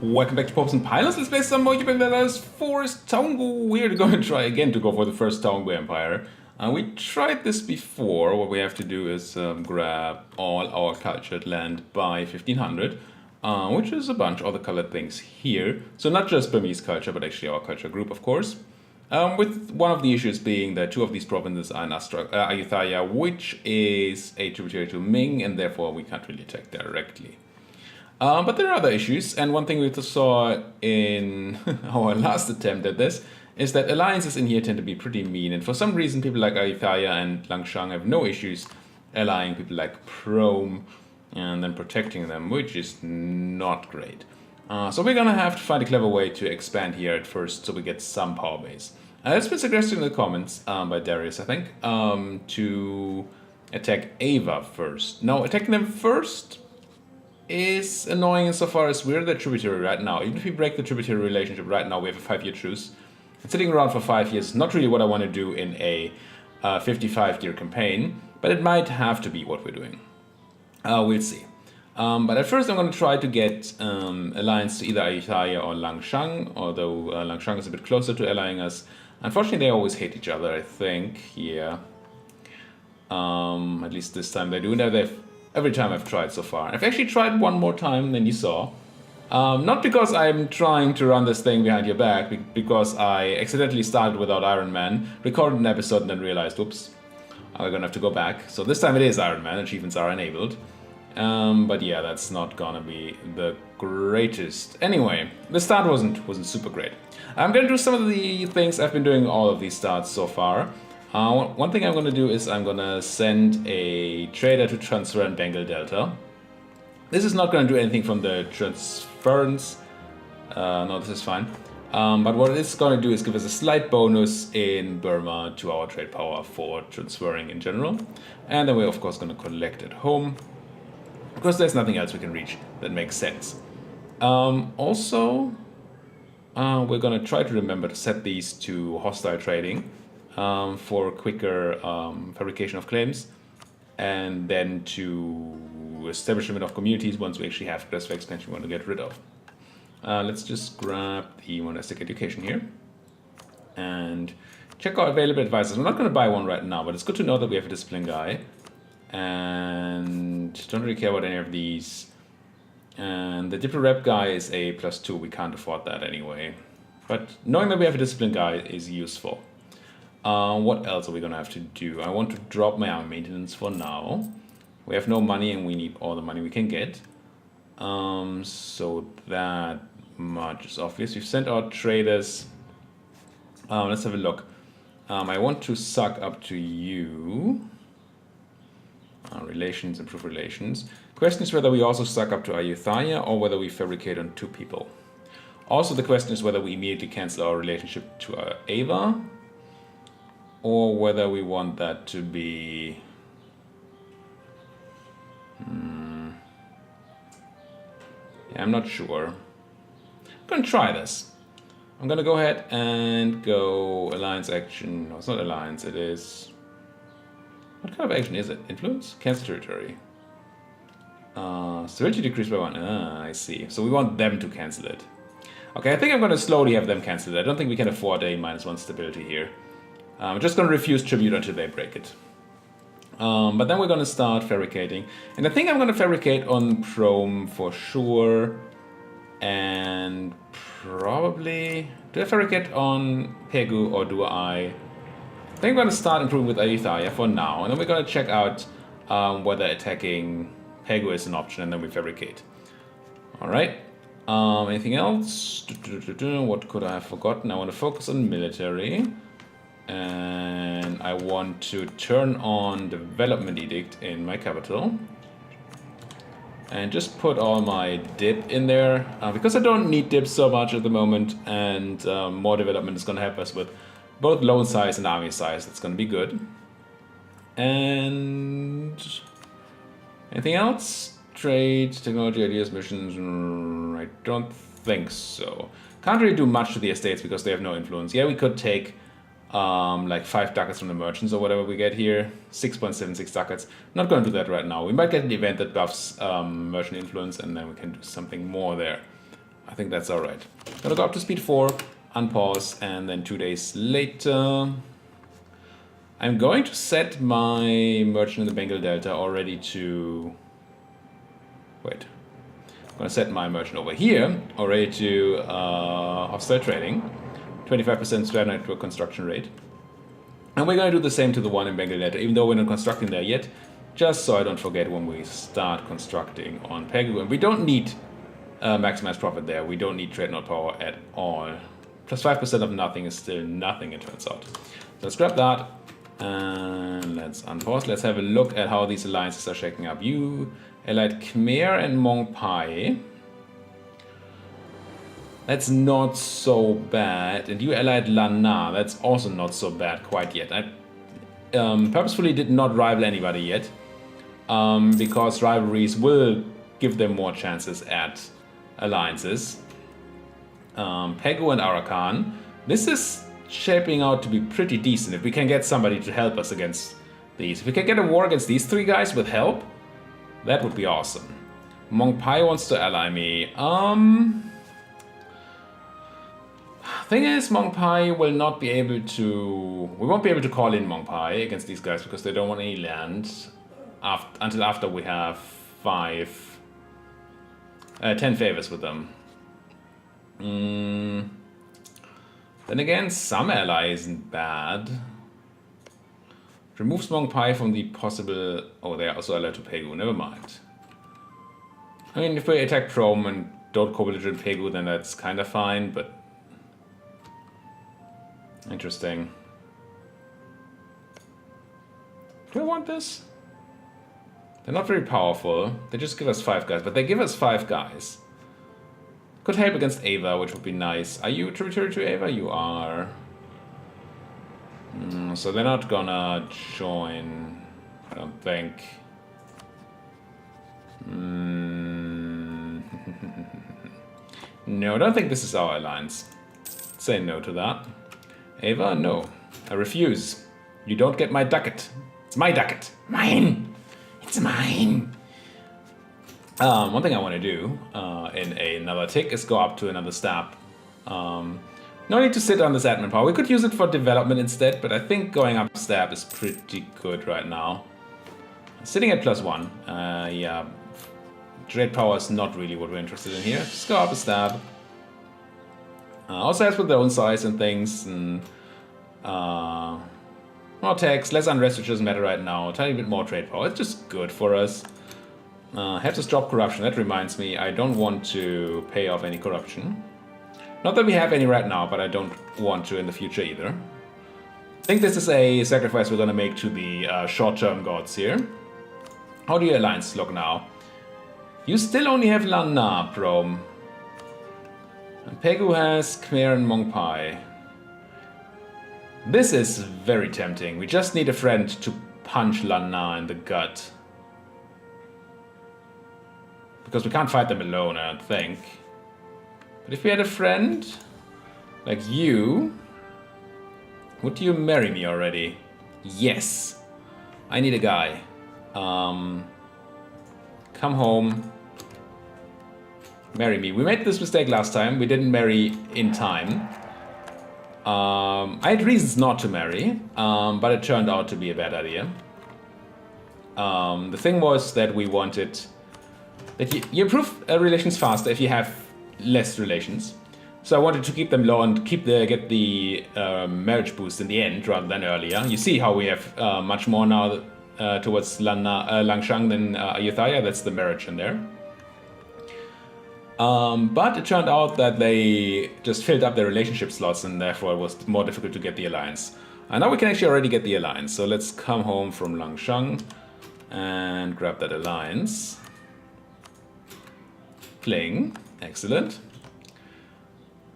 Welcome back to Pops and Pilots. Let's play some more Europa Universalis First Toungoo. We're going to try again to go for the First Toungoo Empire. We tried this before. What we have to do is grab all our cultured land by 1500, which is a bunch, all the colored things here. So not just Burmese culture, but actually our culture group, of course. With one of the issues being that two of these provinces are in Ayutthaya, which is a tributary to Ming, and therefore we can't really attack directly. But there are other issues, and one thing we saw in our last attempt at this is that alliances in here tend to be pretty mean, and for some reason people like Ayutthaya and Langshan have no issues allying people like Prom and then protecting them, which is not great. So we're gonna have to find a clever way to expand here at first so we get some power base. It's been suggested in the comments by Darius, I think, to attack Ava first. Now, attacking them first is annoying insofar as we're the tributary right now. Even if we break the tributary relationship right now, we have a 5-year truce. And sitting around for 5 years is not really what I want to do in a 55-year campaign, but it might have to be what we're doing. We'll see. But at first I'm going to try to get alliance to either Ayutthaya or Langshan, although Langshan is a bit closer to allying us. Unfortunately, they always hate each other, I think. Yeah. At least this time they do. Now they've every time I've tried so far. I've actually tried one more time than you saw. Not because I'm trying to run this thing behind your back, because I accidentally started without Iron Man, recorded an episode and then realized, oops, I'm gonna have to go back. So this time it is Iron Man, achievements are enabled. But yeah, that's not gonna be the greatest. Anyway, the start wasn't super great. I'm gonna do some of the things I've been doing all of these starts so far. One thing I'm going to do is I'm going to send a trader to transfer in Bengal Delta. This is not going to do anything from the transference. No, this is fine. But what it's going to do is give us a slight bonus in Burma to our trade power for transferring in general. And then we're of course going to collect at home, because there's nothing else we can reach that makes sense. Also, we're going to try to remember to set these to hostile trading. For quicker fabrication of claims, and then to establishment of communities once we actually have classified expansion we want to get rid of. Let's just grab the monastic education here and check our available advisors. I'm not going to buy one right now, but it's good to know that we have a discipline guy, and don't really care about any of these. And the Diplo Rep guy is a +2, we can't afford that anyway. But knowing that we have a discipline guy is useful. What else are we gonna have to do? I want to drop my army maintenance for now. We have no money and we need all the money we can get. So that much is obvious. We've sent our traders. Let's have a look. I want to suck up to you. Relations, improve relations. Question is whether we also suck up to Ayutthaya or whether we fabricate on 2 people. Also the question is whether we immediately cancel our relationship to Ava, or whether we want that to be... Yeah, I'm not sure. I'm gonna try this. I'm gonna go ahead and go alliance action. No, it's not alliance, it is... What kind of action is it? Influence? Cancel territory. Stability decreased by 1. I see. So we want them to cancel it. Okay, I think I'm gonna slowly have them cancel it. I don't think we can afford a -1 stability here. I'm just going to refuse tribute until they break it. But then we're going to start fabricating. And I think I'm going to fabricate on Prom for sure. And probably... Do I fabricate on Pegu or do I think I'm going to start improving with Ayutthaya for now. And then we're going to check out whether attacking Pegu is an option, and then we fabricate. Alright. Anything else? What could I have forgotten? I want to focus on military. And I want to turn on Development Edict in my capital. And just put all my dip in there. Because I don't need dip so much at the moment. And more development is going to help us with both loan size and army size. That's going to be good. And... anything else? Trade, technology, ideas, missions... I don't think so. Can't really do much to the estates because they have no influence. Yeah, we could take... like 5 ducats from the merchants or whatever we get here. 6.76 ducats. Not going to do that right now. We might get an event that buffs merchant influence, and then we can do something more there. I think that's all right. Gonna go up to speed 4, unpause, and then 2 days later, I'm going to set my merchant in the Bengal Delta already to... Wait. I'm gonna set my merchant over here already to hostile trading. 25% square network construction rate. And we're gonna do the same to the one in Bengal Delta, even though we're not constructing there yet. Just so I don't forget when we start constructing on Pegu. And we don't need maximized profit there. We don't need trade node power at all. Plus 5% of nothing is still nothing, it turns out. So let's grab that. And let's unpause. Let's have a look at how these alliances are shaking up. You allied Khmer and Mong Pai. That's not so bad. And you allied Lanna. That's also not so bad quite yet. I purposefully did not rival anybody yet. Because rivalries will give them more chances at alliances. Pegu and Arakan. This is shaping out to be pretty decent if we can get somebody to help us against these. If we can get a war against these 3 guys with help, that would be awesome. Mong Pai wants to ally me. Thing is, Mong Pai will not be able to... We won't be able to call in Mong Pai against these guys because they don't want any land until after we have 10 favors with them. Then again, some ally isn't bad. Removes Mong Pai from the possible... Oh, they are also allied to Pegu, never mind. I mean, if we attack Prom and don't co-belligerent Pegu, then that's kind of fine, but... Interesting. Do I want this? They're not very powerful. They just give us 5 guys, but they give us 5 guys. Could help against Ava, which would be nice. Are you tributary to Ava? You are. So they're not gonna join, I don't think. No, I don't think this is our alliance. Say no to that. Ava, no. I refuse. You don't get my ducat. It's my ducat. Mine! It's mine! One thing I want to do in another tick is go up to another stab. No need to sit on this admin power. We could use it for development instead, but I think going up stab is pretty good right now. Sitting at +1. Yeah. Trade power is not really what we're interested in here. Just go up a stab. Also helps with their own size and things. And, more tax, less unrest, which doesn't matter right now. A tiny bit more trade power. It's just good for us. Have to stop corruption. That reminds me, I don't want to pay off any corruption. Not that we have any right now, but I don't want to in the future either. I think this is a sacrifice we're going to make to the short-term gods here. How do your alliances look now? You still only have Lanna, Prom. And Pegu has Khmer and Mong Pai. This is very tempting. We just need a friend to punch Lanna in the gut. Because we can't fight them alone, I don't think. But if we had a friend like you, would you marry me already? Yes. I need a guy. Come home. Marry me. We made this mistake last time. We didn't marry in time. I had reasons not to marry, but it turned out to be a bad idea. The thing was that we wanted... that you improve relations faster if you have less relations. So I wanted to keep them low and get the marriage boost in the end rather than earlier. You see how we have much more now towards Langshang than Ayutthaya. That's the marriage in there. But it turned out that they just filled up their relationship slots and therefore it was more difficult to get the alliance. And now we can actually already get the alliance. So let's come home from Langshang and grab that alliance. Playing. Excellent.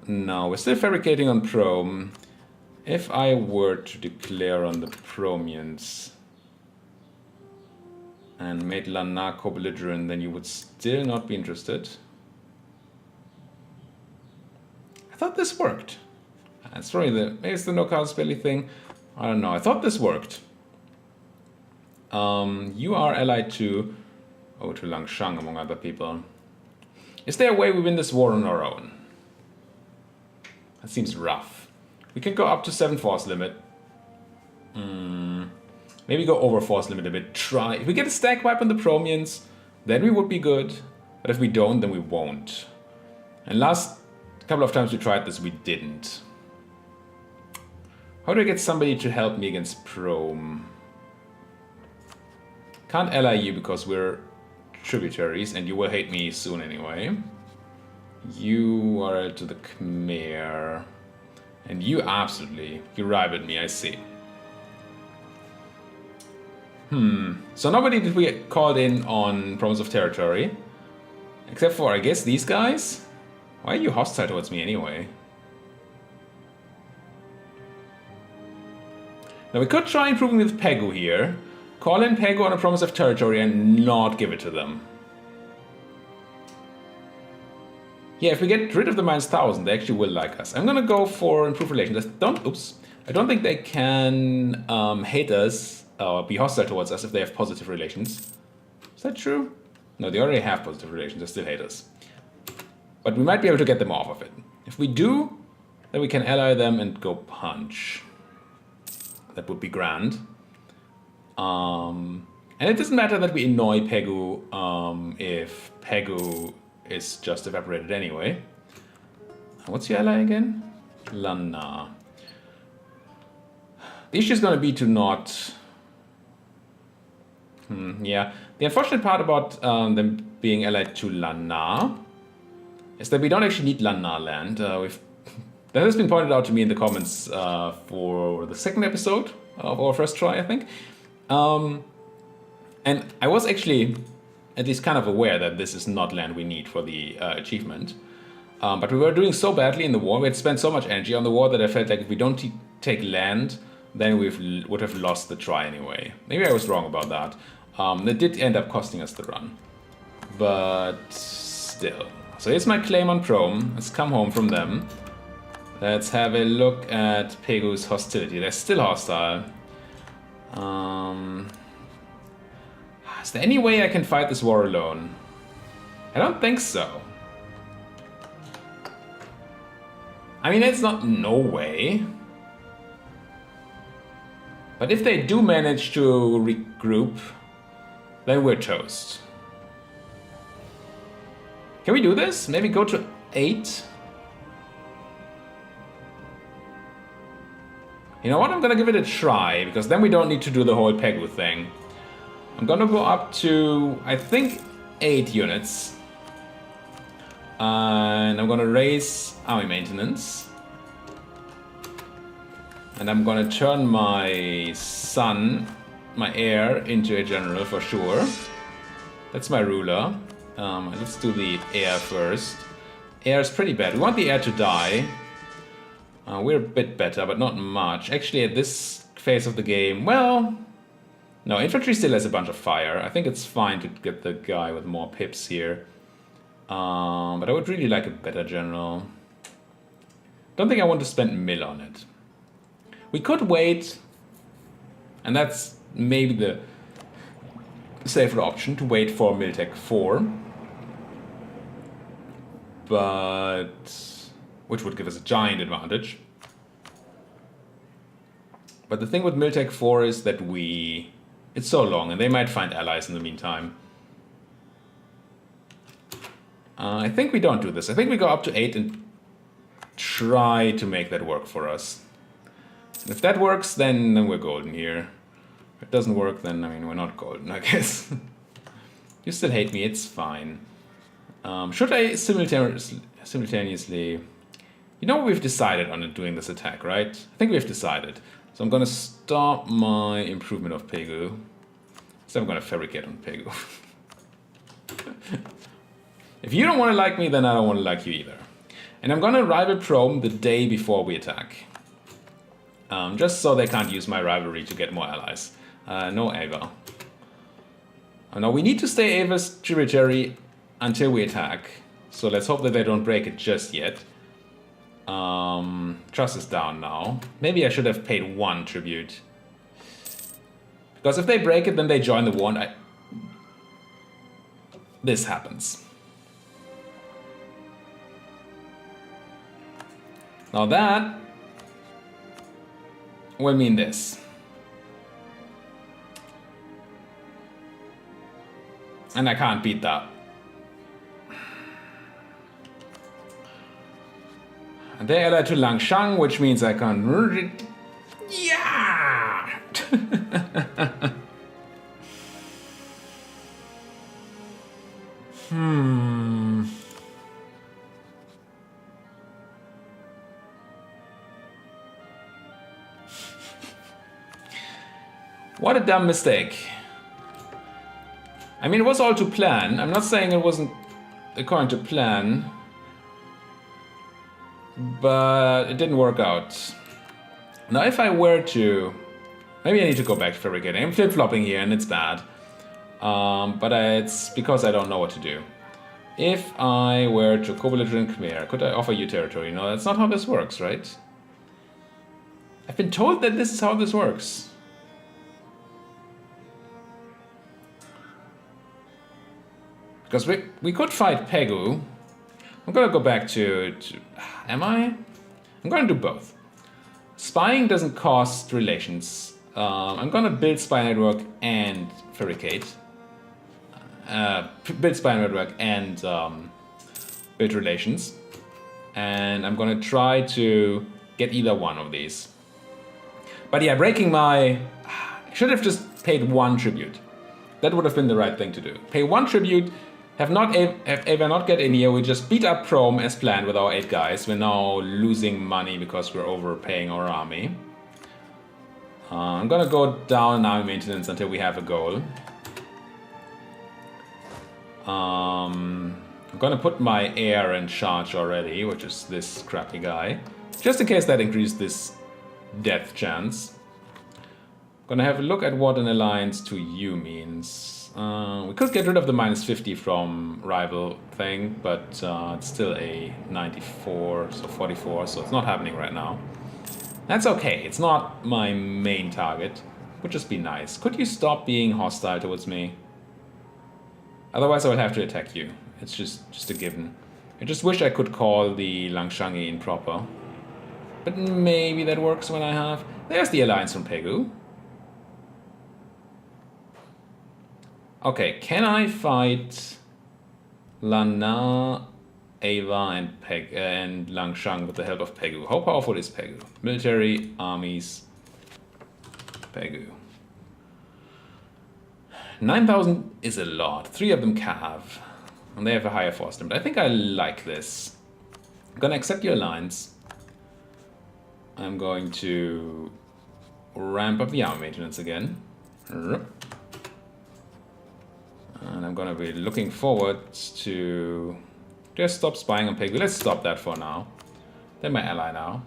Now we're still fabricating on Prom. If I were to declare on the Promians and made Lanna co-belligerent, then you would still not be interested. I thought this worked. It's probably maybe it's the no card spelly thing. I don't know. I thought this worked. You are allied to Langshang among other people. Is there a way we win this war on our own? That seems rough. We can go up to 7 force limit. Maybe go over force limit a bit. Try. If we get a stack wipe on the Promians, then we would be good. But if we don't, then we won't. And last couple of times we tried this, we didn't. How do I get somebody to help me against Prom? Can't ally you because we're tributaries and you will hate me soon anyway. You are to the Khmer. And you absolutely, you rivaled me, I see. So nobody did we get called in on Promise of Territory. Except for, I guess, these guys? Why are you hostile towards me anyway? Now we could try improving with Pegu here. Call in Pegu on a Promise of Territory and not give it to them. Yeah, if we get rid of the -1000, they actually will like us. I'm gonna go for improved relations. I don't think they can hate us or be hostile towards us if they have positive relations. Is that true? No, they already have positive relations. They still hate us. But we might be able to get them off of it. If we do, then we can ally them and go punch. That would be grand. And it doesn't matter that we annoy Pegu if Pegu is just evaporated anyway. What's your ally again? Lana. The issue is going to be to not... yeah. The unfortunate part about them being allied to Lana is that we don't actually need Lana land. That has been pointed out to me in the comments for the second episode of our first try, I think. And I was actually at least kind of aware that this is not land we need for the achievement. But we were doing so badly in the war, we had spent so much energy on the war that I felt like if we don't take land, then we would have lost the try anyway. Maybe I was wrong about that. That did end up costing us the run. But still. So here's my claim on Prom. Let's come home from them. Let's have a look at Pegu's hostility. They're still hostile. Is there any way I can fight this war alone? I don't think so. I mean, it's not no way. But if they do manage to regroup, then we're toast. Can we do this? Maybe go to 8? You know what? I'm gonna give it a try, because then we don't need to do the whole Pegu thing. I'm gonna go up to, I think, 8 units. And I'm gonna raise army maintenance. And I'm gonna turn my son, my heir, into a general for sure. That's my ruler. Let's do the heir first. Heir is pretty bad. We want the heir to die. We're a bit better, but not much. Actually, at this phase of the game, well... No, infantry still has a bunch of fire. I think it's fine to get the guy with more pips here. But I would really like a better general. Don't think I want to spend mill on it. We could wait, and that's maybe the safer option, to wait for Miltech 4. But... which would give us a giant advantage. But the thing with Miltech 4 is that it's so long, and they might find allies in the meantime. I think we don't do this. I think we go up to 8 and try to make that work for us. And if that works, then we're golden here. If it doesn't work, then, I mean, we're not golden, I guess. You still hate me, it's fine. Should I simultaneously... You know we've decided on doing this attack, right? I think we've decided. So I'm gonna stop my improvement of Pegu. So I'm gonna fabricate on Pegu. If you don't want to like me, then I don't want to like you either. And I'm gonna rival Prom the day before we attack. Just so they can't use my rivalry to get more allies. No Ava. Oh, no, we need to stay Ava's tributary until we attack. So let's hope that they don't break it just yet. Trust is down now. Maybe I should have paid 1 tribute. Because if they break it, then they join the war and this happens. Now that will mean this. And I can't beat that. And they allied to Langshan, which means I can... Yeah! What a dumb mistake. I mean, it was all to plan. I'm not saying it wasn't according to plan, but it didn't work out. Now, if I were to... Maybe I need to go back to fabricating. I'm flip-flopping here, and it's bad. But it's because I don't know what to do. If I were to co-belligerent Khmer, could I offer you territory? No, that's not how this works, right? I've been told that this is how this works. Because we could fight Pegu. I'm gonna go back to... Am I? I'm gonna do both. Spying doesn't cost relations. I'm gonna build spy network and fabricate. Build spy network and build relations. And I'm gonna try to get either one of these. But yeah, breaking my... I should have just paid one tribute. That would have been the right thing to do. Pay one tribute. Have Ava not get in here, we just beat up Prom as planned with our 8 guys. We're now losing money because we're overpaying our army. I'm gonna go down in army maintenance until we have a goal. I'm gonna put my heir in charge already, which is this crappy guy. Just in case that increased this death chance. Gonna have a look at what an alliance to you means. We could get rid of the -50 from rival thing, but it's still a 94, so 44, so it's not happening right now. That's okay, it's not my main target. Would just be nice. Could you stop being hostile towards me? Otherwise I will have to attack you. It's just a given. I just wish I could call the Langshangi in proper. But maybe that works when I have... There's the alliance from Pegu. Okay, can I fight Lana, Ava, and Langshan with the help of Pegu? How powerful is Pegu? Military, armies, Pegu. 9,000 is a lot. 3 of them have. And they have a higher force limit. I think I like this. I'm gonna accept your alliance. I'm going to ramp up the army maintenance again. And I'm gonna be looking forward to just stop spying on Pegu. Let's stop that for now. They're my ally now.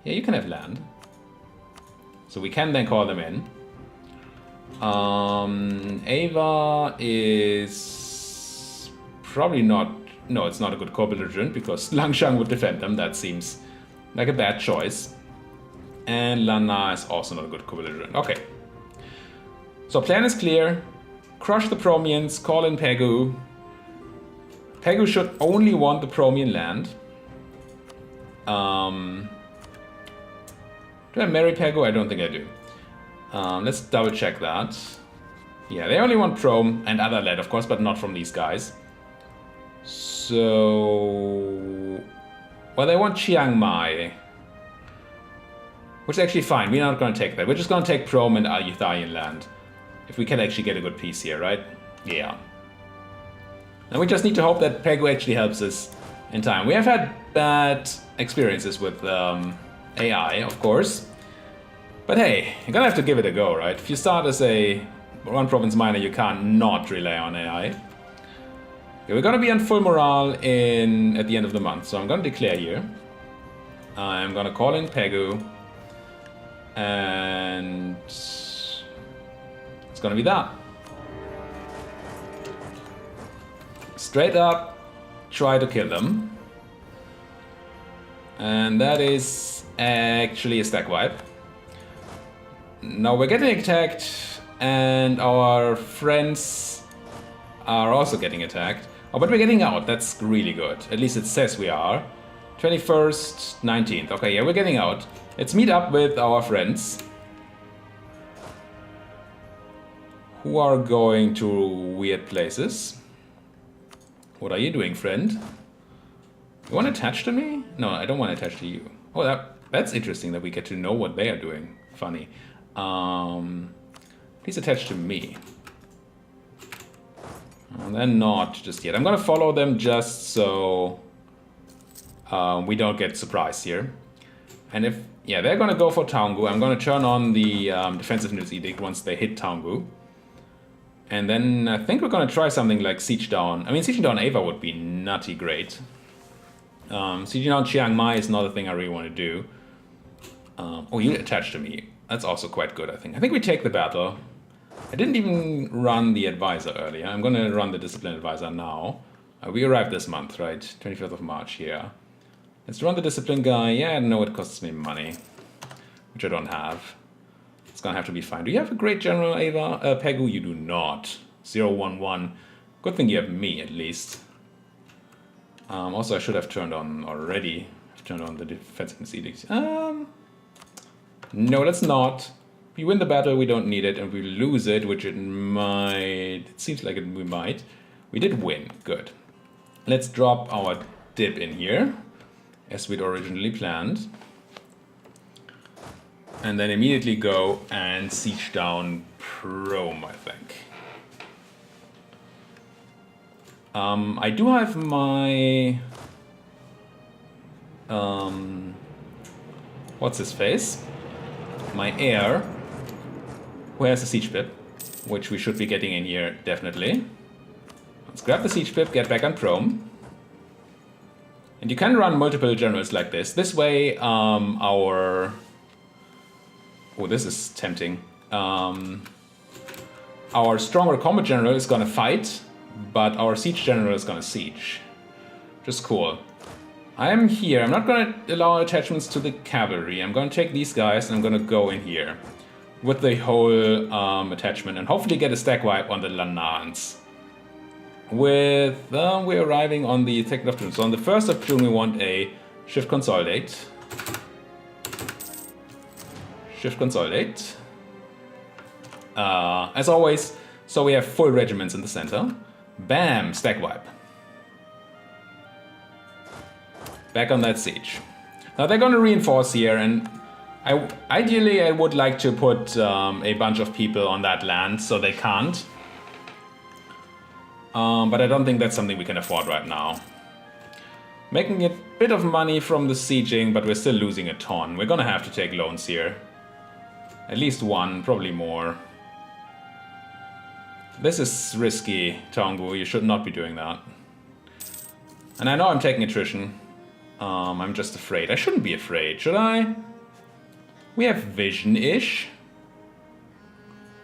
Yeah, you can have land. So we can then call them in. Ava is probably not... No, it's not a good co-belligerent because Langshan would defend them. That seems like a bad choice. And Lana is also not a good co-belligerent. Okay. So plan is clear. Crush the Promians, call in Pegu. Pegu should only want the Promian land. Do I marry Pegu? I don't think I do. Let's double check that. Yeah, they only want Prom and other land, of course, but not from these guys. So... Well, they want Chiang Mai. Which is actually fine. We're not going to take that. We're just going to take Prom and Al-Yuthaian land. If we can actually get a good piece here, right? Yeah. And we just need to hope that Pegu actually helps us in time. We have had bad experiences with AI, of course. But hey, you're gonna have to give it a go, right? If you start as a one province miner, you can't not rely on AI. Okay, we're gonna be on full morale at the end of the month, so I'm gonna declare here. I'm gonna call in Pegu. And... it's gonna be that. Straight up, try to kill them. And that is actually a stack wipe. Now we're getting attacked, and our friends are also getting attacked. Oh, but we're getting out, that's really good. At least it says we are. 21st, 19th. Okay, yeah, we're getting out. Let's meet up with our friends who are going to weird places. What are you doing, friend? You want to attach to me? No, I don't want to attach to you. Oh, that's interesting that we get to know what they are doing. Funny. Please attach to me. And then not just yet. I'm gonna follow them just so we don't get surprised here. And if, yeah, they're gonna go for Taungu, I'm gonna turn on the defensive news edict once they hit Taungu. And then I think we're gonna try something like Siege Down. I mean, Siege Down Ava would be nutty great. Siege Down Chiang Mai is not a thing I really want to do. Oh, you attached to me. That's also quite good, I think. I think we take the battle. I didn't even run the advisor earlier. I'm gonna run the discipline advisor now. We arrived this month, right? 25th of March here. Let's run the discipline guy. Yeah, I know it costs me money, which I don't have. It's gonna have to be fine. Do you have a great general, Ava? Pegu, you do not. 011. Good thing you have me, at least. Also, I should have turned on already. I've turned on the defensiveness edict. No, let's not. If we win the battle, we don't need it, and we lose it, which it might. It seems like we might. We did win. Good. Let's drop our dip in here, as we'd originally planned. And then immediately go and siege down Prome, I think. I do have my... what's his face? My heir, who has a siege pip, which we should be getting in here, definitely. Let's grab the siege pip, get back on Prome. And you can run multiple generals like this. This way, our... Oh, this is tempting. Our stronger combat general is gonna fight, but our siege general is gonna siege. Just cool. I am here. I'm not gonna allow attachments to the cavalry. I'm gonna take these guys and I'm gonna go in here with the whole attachment and hopefully get a stack wipe on the Lanans. With we're arriving on the 2nd of June. So on the 1st of June we want a shift consolidate. Shift consolidate. As always, so we have full regiments in the center. Bam! Stack wipe. Back on that siege. Now they're going to reinforce here, and ideally I would like to put a bunch of people on that land, so they can't. But I don't think that's something we can afford right now. Making a bit of money from the sieging, but we're still losing a ton. We're going to have to take loans here. At least one, probably more. This is risky, Taungu. You should not be doing that. And I know I'm taking attrition. I'm just afraid. I shouldn't be afraid, should I? We have vision-ish.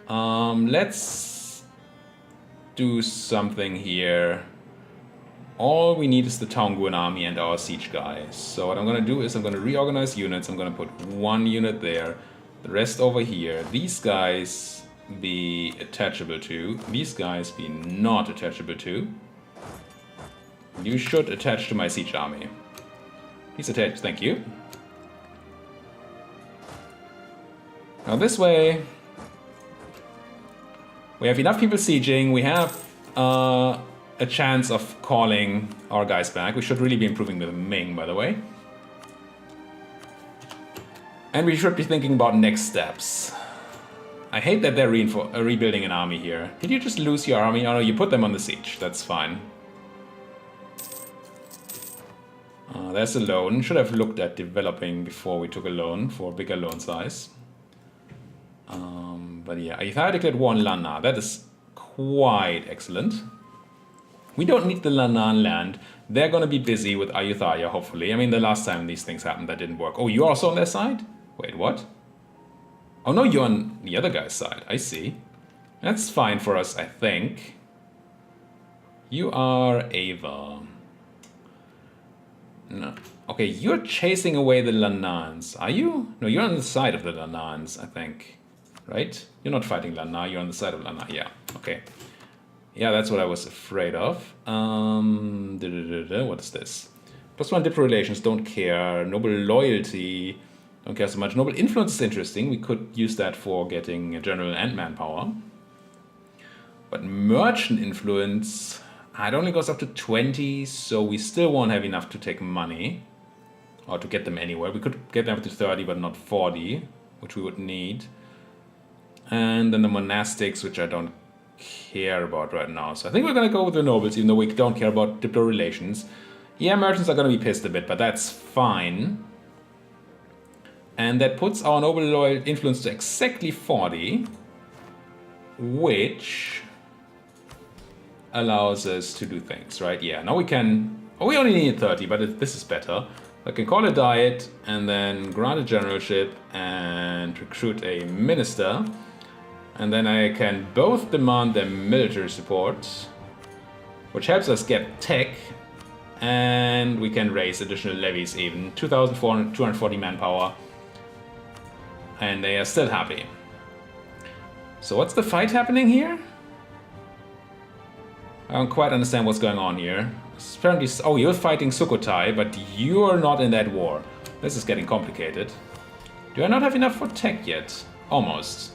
Let's do something here. All we need is the Taunguan army and our siege guys. So what I'm gonna do is I'm gonna reorganize units. I'm gonna put one unit there. The rest over here. These guys be attachable to. These guys be not attachable to. You should attach to my siege army. He's attached, thank you. Now this way, we have enough people sieging. We have a chance of calling our guys back. We should really be improving with Ming, by the way. And we should be thinking about next steps. I hate that they're rebuilding an army here. Did you just lose your army? Oh no, you put them on the siege. That's fine. There's a loan. Should have looked at developing before we took a loan for bigger loan size. But yeah, Ayutthaya declared war on Lanna. That is quite excellent. We don't need the Lannan land. They're gonna be busy with Ayutthaya, hopefully. I mean, the last time these things happened, that didn't work. Oh, you're also on their side? Wait, what? Oh no, you're on the other guy's side. I see. That's fine for us, I think. You are Ava. No. Okay, you're chasing away the Lannans. Are you? No, you're on the side of the Lannans, I think. Right? You're not fighting Lanna, you're on the side of Lanna. Yeah, okay. Yeah, that's what I was afraid of. What is this? +1 diplo relations, don't care. Noble loyalty, don't care so much. Noble influence is interesting. We could use that for getting general and manpower. But merchant influence, it only goes up to 20, so we still won't have enough to take money. Or to get them anywhere. We could get them up to 30, but not 40, which we would need. And then the monastics, which I don't care about right now. So I think we're going to go with the nobles, even though we don't care about diplo relations. Yeah, merchants are going to be pissed a bit, but that's fine. And that puts our noble loyal influence to exactly 40, which allows us to do things, right? Yeah, now we can... Oh, we only need 30, but this is better. I can call a diet, and then grant a generalship, and recruit a minister. And then I can both demand their military support, which helps us get tech, and we can raise additional levies even. 2,240 manpower. And they are still happy. So what's the fight happening here? I don't quite understand what's going on here. Apparently, oh, you're fighting Sukhothai, but you're not in that war. This is getting complicated. Do I not have enough for tech yet? Almost.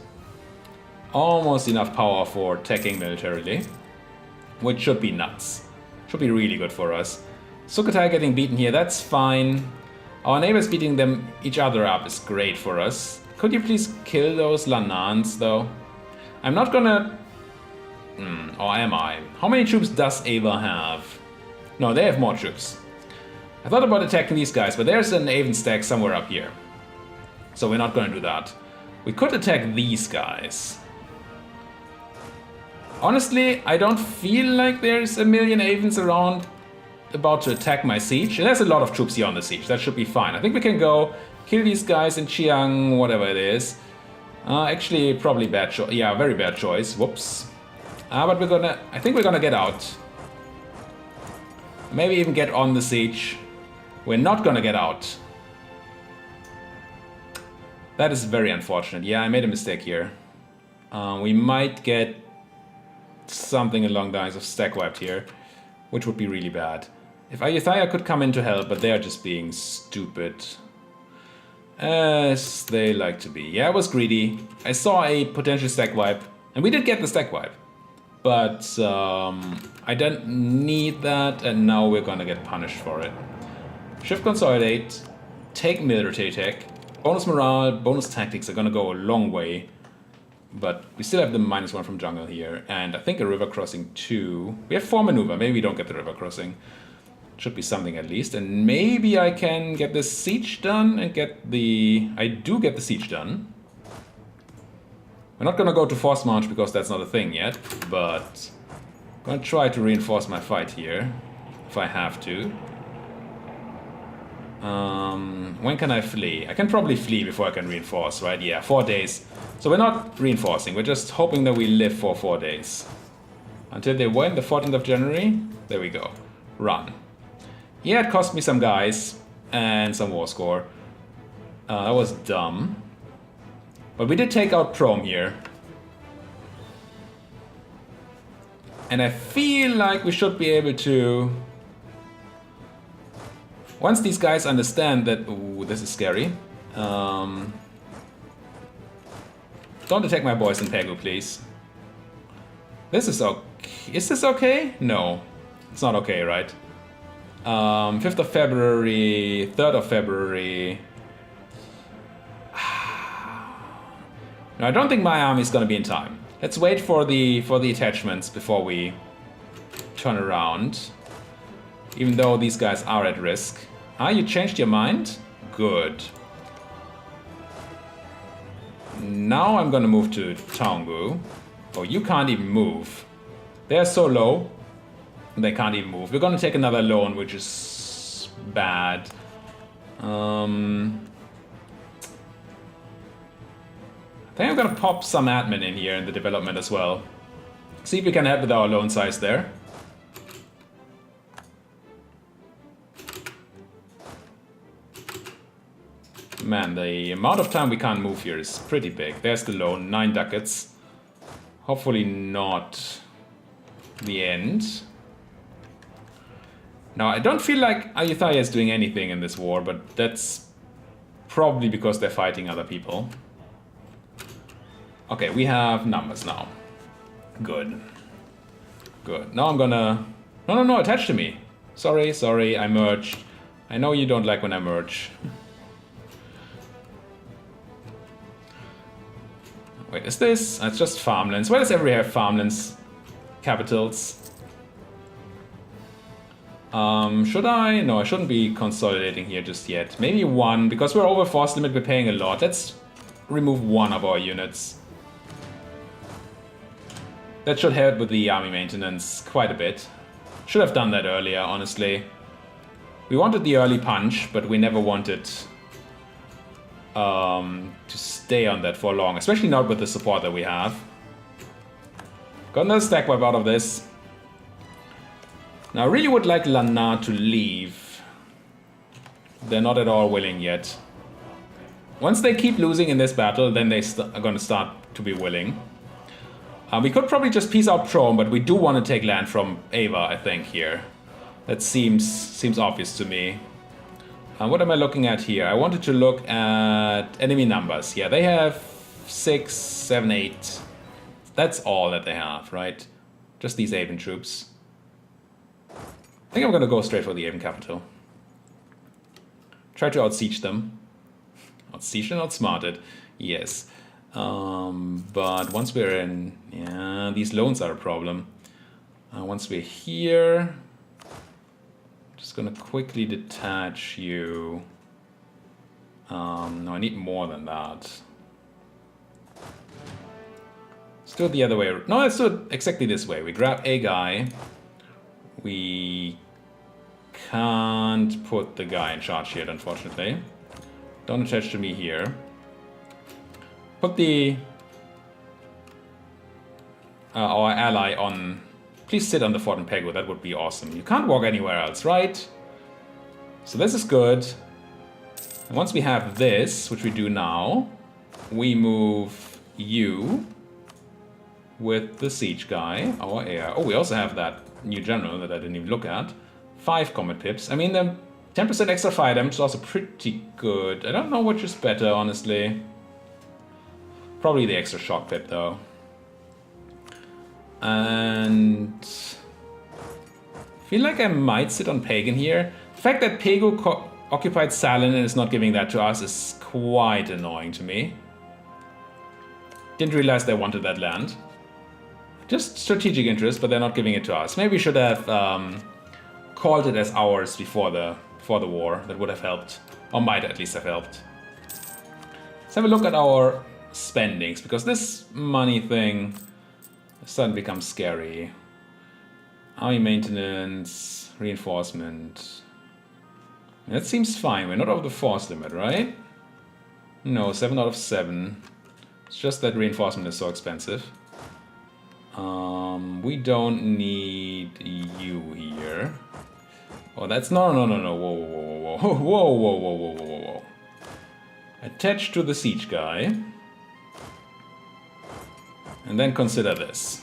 Almost enough power for teching militarily. Which should be nuts. Should be really good for us. Sukhothai getting beaten here, that's fine. Our neighbors beating them each other up is great for us. Could you please kill those Lanans, though? I'm not gonna... or am I? How many troops does Ava have? No, they have more troops. I thought about attacking these guys, but there's an Avon stack somewhere up here. So we're not gonna do that. We could attack these guys. Honestly, I don't feel like there's a million Avons around about to attack my siege. And there's a lot of troops here on the siege. That should be fine. I think we can go kill these guys in Chiang, whatever it is. Actually, probably bad choice. Yeah, very bad choice. Whoops. But we're gonna... I think we're gonna get out. Maybe even get on the siege. We're not gonna get out. That is very unfortunate. Yeah, I made a mistake here. We might get something along the lines of stack wiped here, which would be really bad. If Ayutthaya could come in to help, but they are just being stupid. As they like to be. Yeah, I was greedy. I saw a potential stack wipe, and we did get the stack wipe. But I don't need that, and now we're gonna get punished for it. Shift consolidate, take military tech, bonus morale, bonus tactics are gonna go a long way. But we still have the -1 from jungle here, and I think a river crossing too. We have 4 maneuver, maybe we don't get the river crossing. Should be something at least, and maybe I can get the siege done and get the... I do get the siege done. We're not gonna go to force march because that's not a thing yet, but I'm gonna try to reinforce my fight here, if I have to. When can I flee? I can probably flee before I can reinforce, right? Yeah, 4 days. So we're not reinforcing, we're just hoping that we live for 4 days. Until they win, the 14th of January. There we go. Run. Yeah, it cost me some guys and some war score. That was dumb. But we did take out Prom here. And I feel like we should be able to... Once these guys understand that... Ooh, this is scary. Don't attack my boys in Pegu, please. This is okay. Is this okay? No. It's not okay, right? 5th of February, 3rd of February... No, I don't think my army is gonna be in time. Let's wait for the attachments before we turn around. Even though these guys are at risk. You changed your mind? Good. Now I'm gonna move to Taungu. Oh, you can't even move. They're so low. They can't even move. We're gonna take another loan, which is bad. I think I'm gonna pop some admin in here in the development as well. See if we can help with our loan size there. Man, the amount of time we can't move here is pretty big. There's the loan, 9 ducats. Hopefully not the end. Now, I don't feel like Ayutthaya is doing anything in this war, but that's probably because they're fighting other people. Okay, we have numbers now. Good. Good. Now I'm gonna... No, attach to me. Sorry, I merged. I know you don't like when I merge. Wait, is this? It's just farmlands. Why does everybody have farmlands capitals? Should I? No, I shouldn't be consolidating here just yet. Maybe one, because we're over force limit, we're paying a lot. Let's remove one of our units. That should help with the army maintenance quite a bit. Should have done that earlier, honestly. We wanted the early punch, but we never wanted to stay on that for long, especially not with the support that we have. Got another stack wipe out of this. Now I really would like Lana to leave. They're not at all willing yet. Once they keep losing in this battle, then they are going to start to be willing. We could probably just peace out Prome, but we do want to take land from Ava, I think, here. That seems obvious to me. What am I looking at here? I wanted to look at enemy numbers. Yeah, they have 6, 7, 8. That's all that they have, right? Just these Aven troops. I think I'm going to go straight for the Aven capital. Try to outsiege them. Outsiege and outsmarted. Yes. But once we're in... Yeah, these loans are a problem. Once we're here... Just going to quickly detach you. No, I need more than that. Let's do it the other way. No, let's do it exactly this way. We grab a guy. We can't put the guy in charge yet, unfortunately. Don't attach to me here. Put the our ally on. Please sit on the fort in Pegu. That would be awesome. You can't walk anywhere else, right? So this is good. And once we have this, which we do now, we move you with the siege guy, our heir. Oh, we also have that new general that I didn't even look at. 5 combat pips. I mean, the 10% extra fire damage is also pretty good. I don't know which is better, honestly. Probably the extra shock pip, though. And I feel like I might sit on Pagan here. The fact that Pegu occupied Salin and is not giving that to us is quite annoying to me. Didn't realize they wanted that land. Just strategic interest, but they're not giving it to us. Maybe we should have called it as ours before the war. That would have helped, or might at least have helped. Let's have a look at our spendings, because this money thing suddenly becomes scary. Army maintenance, reinforcement. That seems fine. We're not over the force limit, right? No, 7 out of 7. It's just that reinforcement is so expensive. We don't need you here. Oh, that's no. Whoa. Attach to the siege guy. And then consider this.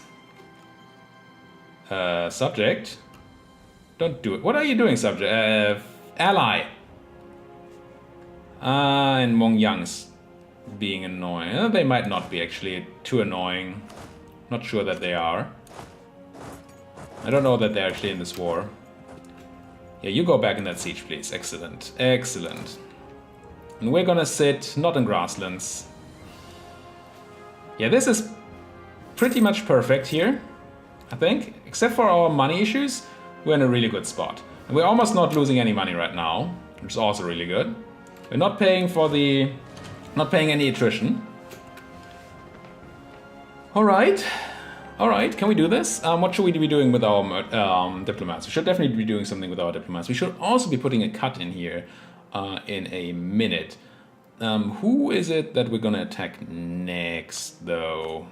Subject. Don't do it. What are you doing, subject? Ally. And Mong Yang's being annoying. They might not be actually too annoying. Not sure that they are. I don't know that they're actually in this war. Yeah, you go back in that siege, please. Excellent. Excellent. And we're gonna sit not in grasslands. Yeah, this is pretty much perfect here, I think. Except for our money issues, we're in a really good spot. And we're almost not losing any money right now, which is also really good. We're not paying for the... not paying any attrition. Alright. Alright, can we do this? What should we be doing with our diplomats? We should definitely be doing something with our diplomats. We should also be putting a cut in here in a minute. Who is it that we're gonna attack next, though?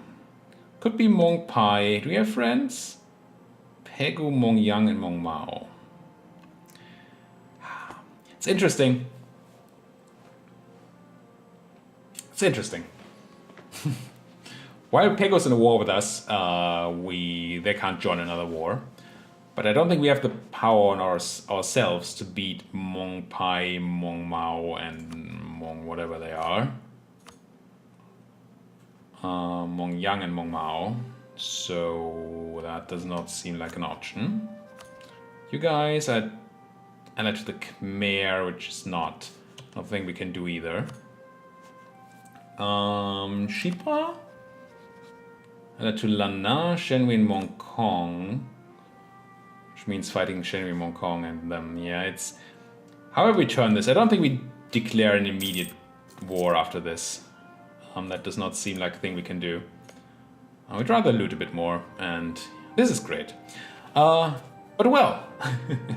Could be Mong Pai. Do we have friends? Pegu, Mong Yang, and Mong Mao. It's interesting. It's interesting. While Pego's in a war with us, they can't join another war. But I don't think we have the power on ourselves to beat Mong Pai, Mong Mao, and Mong whatever they are. Mong Yang and Mong Mao. So that does not seem like an option. You guys, I let to the Khmer, which is not nothing we can do either. Shipa? I let to Lana, Shenwin, Mong Kong. Which means fighting Shenwin, Mong Kong, and them. Yeah, it's... However we turn this, I don't think we declare an immediate war after this. That does not seem like a thing we can do. We'd rather loot a bit more, and this is great. But well,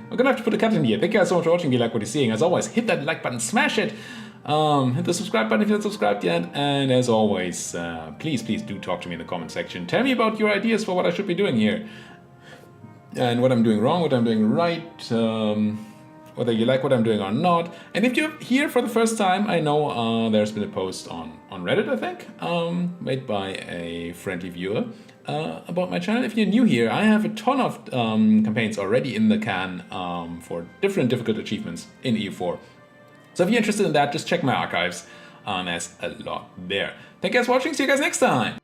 we're gonna have to put a cut in here. Thank you guys so much for watching. If you like what you're seeing, as always, hit that like button, smash it. Hit the subscribe button if you're not subscribed yet. And as always, please do talk to me in the comment section. Tell me about your ideas for what I should be doing here. And what I'm doing wrong, what I'm doing right, whether you like what I'm doing or not. And if you're here for the first time, I know there's been a post on Reddit, I think, made by a friendly viewer about my channel. If you're new here, I have a ton of campaigns already in the can for different difficult achievements in EU4. So if you're interested in that, just check my archives. There's a lot there. Thank you guys for watching. See you guys next time.